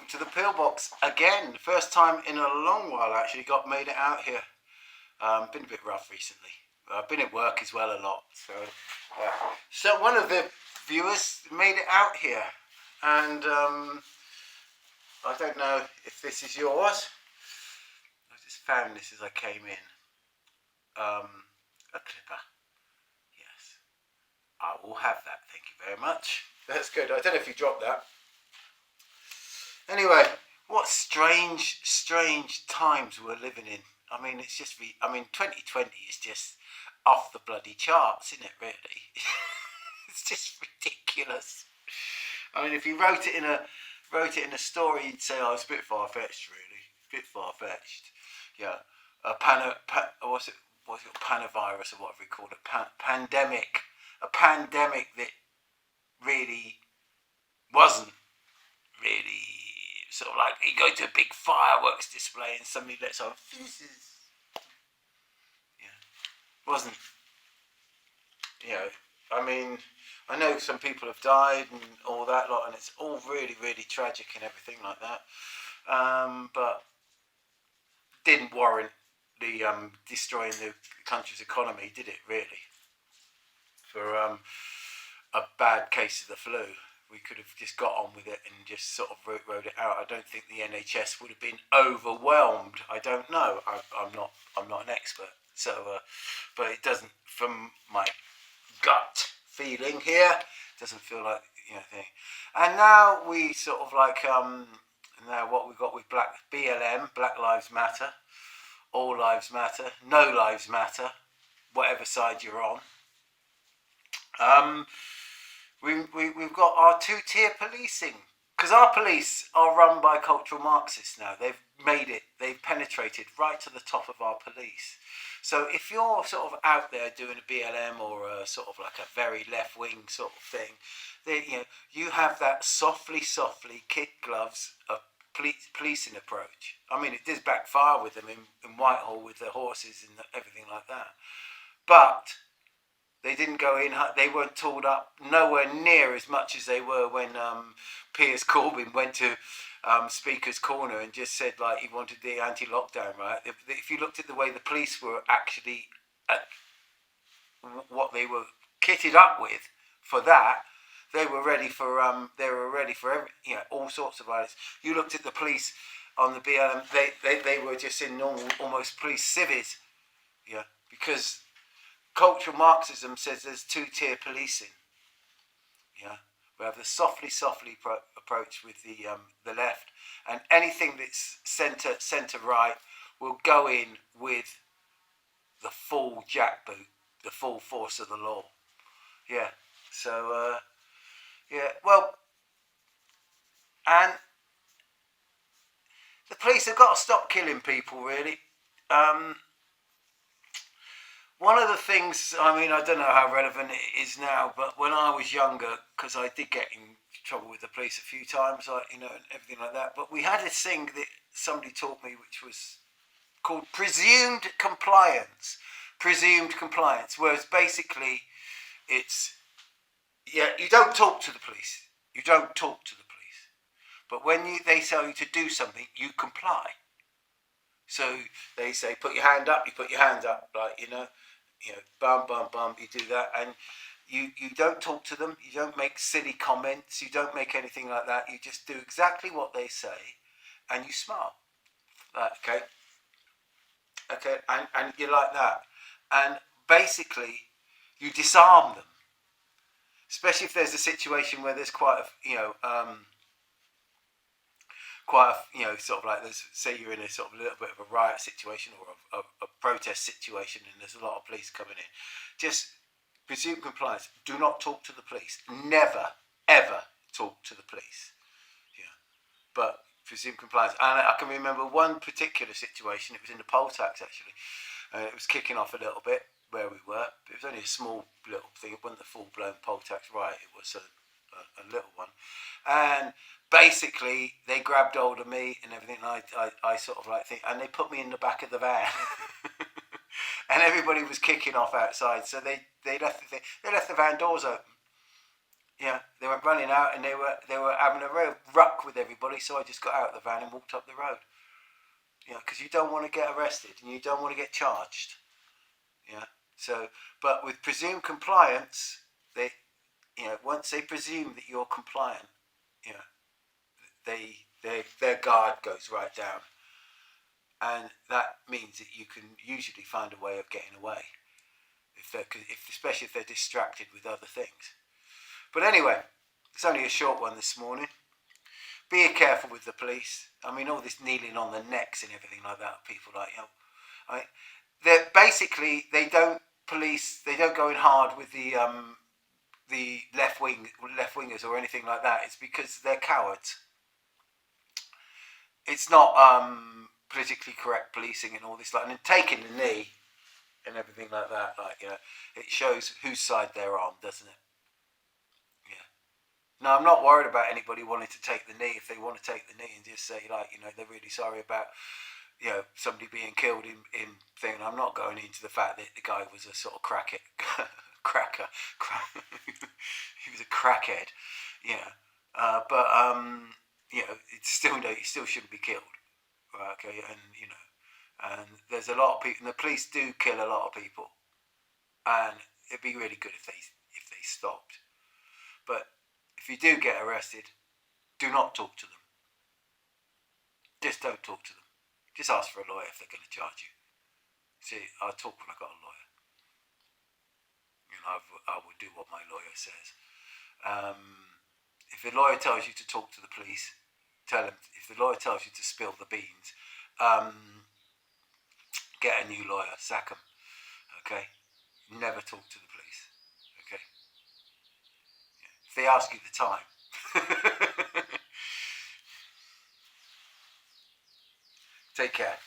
to the pillbox again. First time in a long while. I actually made it out here. Been a bit rough recently. I've been at work as well a lot. So one of the viewers made it out here, and I don't know if this is yours. I just found this as I came in. A clipper. Yes, I will have that. Thank you very much. That's good. I don't know if you dropped that. Anyway, what strange times we're living in. I mean, 2020 is just off the bloody charts, isn't it? Really, it's just ridiculous. I mean, if you wrote it in a story, you'd say, "Oh, it's a bit far fetched, really. A bit far fetched." Yeah, what's it? Panavirus or whatever we call it? Pandemic. A pandemic that really wasn't really sort of like you go to a big fireworks display and somebody lets off fizzes. Yeah, wasn't. I mean, I know some people have died and all that lot, and it's all really, really tragic and everything like that. But didn't warrant the destroying the country's economy, did it? Really? For a bad case of the flu, we could have just got on with it and just sort of rode it out. I don't think the NHS would have been overwhelmed. I don't know. I'm not an expert. So, but it doesn't, from my gut feeling here, it doesn't feel like thing. And now we sort of like now what we've got with BLM, Black Lives Matter, All Lives Matter, No Lives Matter, whatever side you're on. We've got our two-tier policing, because our police are run by cultural Marxists now. They've made it, they've penetrated right to the top of our police. So if you're sort of out there doing a BLM or a sort of like a very left-wing sort of thing, you have that softly kid gloves policing approach. I mean, it does backfire with them in Whitehall with the horses and everything like that. But they didn't go in. They weren't tooled up nowhere near as much as they were when Piers Corbyn went to Speaker's Corner and just said like he wanted the anti-lockdown. Right? If you looked at the way the police were actually what they were kitted up with for that, they were ready for all sorts of violence. You looked at the police on the BLM. They were just in normal, almost police civvies. Yeah, because cultural Marxism says there's two-tier policing. Yeah, we have the softly approach with the left, and anything that's centre right will go in with the full jackboot, the full force of the law. Yeah. So well, and the police have got to stop killing people. Really. One of the things, I mean, I don't know how relevant it is now, but when I was younger, because I did get in trouble with the police a few times, and everything like that, but we had this thing that somebody taught me, which was called presumed compliance. Presumed compliance, whereas basically it's, you don't talk to the police. You don't talk to the police. But when they tell you to do something, you comply. So they say, put your hand up, you put your hands up, like, bum, you do that, and you don't talk to them, you don't make silly comments, you don't make anything like that, you just do exactly what they say, and you smile. Okay, and you're like that. And basically, you disarm them. Especially if there's a situation where there's quite a, sort of like, say you're in a sort of a little bit of a riot situation or a protest situation and there's a lot of police coming in. Just presume compliance. Do not talk to the police. Never, ever talk to the police. Yeah. But presume compliance. And I can remember one particular situation, it was in the poll tax actually. It was kicking off a little bit where we were. It was only a small little thing. It wasn't a full-blown poll tax riot. It was a little one. And basically, they grabbed hold of me and everything. And I sort of like think, and they put me in the back of the van, and everybody was kicking off outside. So they left the van doors open, Yeah, they went running out, and they were having a real ruck with everybody. So I just got out of the van and walked up the road. Yeah, because you don't want to get arrested and you don't want to get charged. Yeah. So, but with presumed compliance, they, once they presume that you're compliant, you know, their guard goes right down, and that means that you can usually find a way of getting away, especially if they're distracted with other things. But anyway, it's only a short one this morning. Be careful with the police. I mean, all this kneeling on the necks and everything like that. People like, they're basically, they don't go in hard with the left wingers or anything like that. It's because they're cowards. It's not politically correct policing and all this, like, and taking the knee and everything like that. Like, it shows whose side they're on, doesn't it? Yeah. No, I'm not worried about anybody wanting to take the knee. If they want to take the knee and just say, like, they're really sorry about, somebody being killed in thing. I'm not going into the fact that the guy was a sort of cracker. He was a crackhead, but it's still, you still shouldn't be killed, right? Okay, and there's a lot of people, and the police do kill a lot of people, and it'd be really good if they stopped. But if you do get arrested, do not talk to them. Just don't talk to them. Just ask for a lawyer if they're going to charge you. See, I'll talk when I got a lawyer. I will do what my lawyer says. If the lawyer tells you to talk to the police, tell them. If the lawyer tells you to spill the beans, get a new lawyer, sack them. Okay? Never talk to the police. Okay? If they ask you the time. Take care.